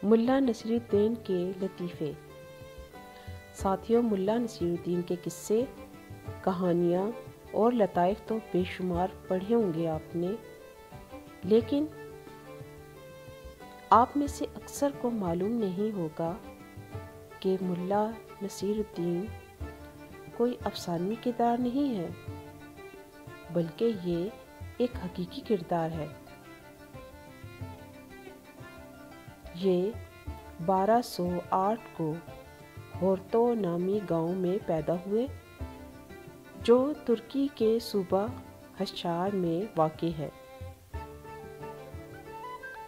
ملا نصیر الدین کے لطیفے۔ ساتھیوں، ملا نصیر الدین کے قصے، کہانیاں اور لطائف تو بے شمار پڑھے ہوں گے آپ نے، لیکن آپ میں سے اکثر کو معلوم نہیں ہوگا کہ ملا نصیر الدین کوئی افسانوی کردار نہیں ہے، بلکہ یہ ایک حقیقی کردار ہے۔ یہ 1208 کو ہورتو نامی گاؤں میں پیدا ہوئے، جو ترکی کے صوبہ حشار میں واقع ہے۔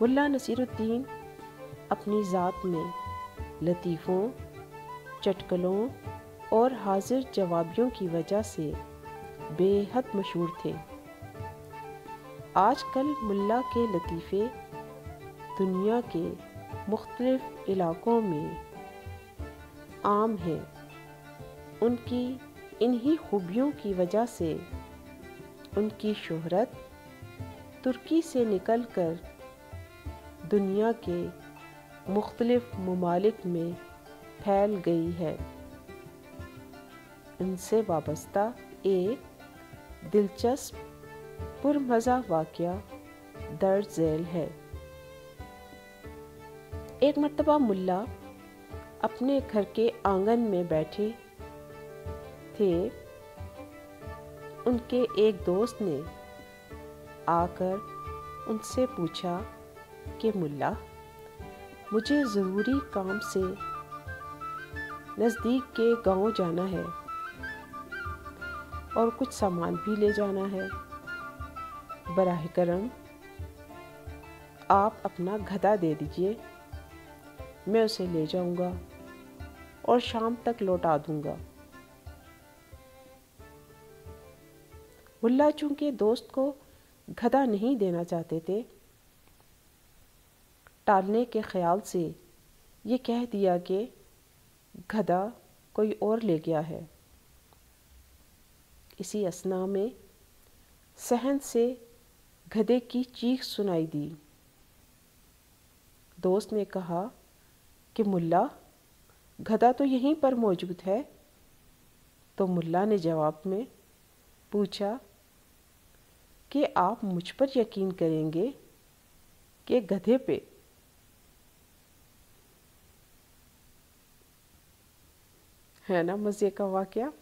ملا نصیر الدین اپنی ذات میں لطیفوں، چٹکلوں اور حاضر جوابیوں کی وجہ سے بے حد مشہور تھے۔ آج کل ملا کے لطیفے دنیا کے مختلف علاقوں میں عام ہیں۔ ان کی انہی خوبیوں کی وجہ سے ان کی شہرت ترکی سے نکل کر دنیا کے مختلف ممالک میں پھیل گئی ہے۔ ان سے وابستہ ایک دلچسپ پرمزہ واقعہ درج ذیل ہے۔ ایک مرتبہ ملا اپنے گھر کے آنگن میں بیٹھے تھے۔ ان کے ایک دوست نے آ کر ان سے پوچھا کہ ملا، مجھے ضروری کام سے نزدیک کے گاؤں جانا ہے اور کچھ سامان بھی لے جانا ہے، براہ کرم آپ اپنا گدھا دے دیجیے، میں اسے لے جاؤں گا اور شام تک لوٹا دوں گا۔ ملا چونکہ دوست کو گدھا نہیں دینا چاہتے تھے، ٹالنے کے خیال سے یہ کہہ دیا کہ گدھا کوئی اور لے گیا ہے۔ اسی اثناء میں صحن سے گدھے کی چیخ سنائی دی۔ دوست نے کہا کہ ملا، گدھا تو یہیں پر موجود ہے۔ تو ملا نے جواب میں پوچھا کہ آپ مجھ پر یقین کریں گے کہ گدھے پہ؟ ہے نا مزے کا واقعہ؟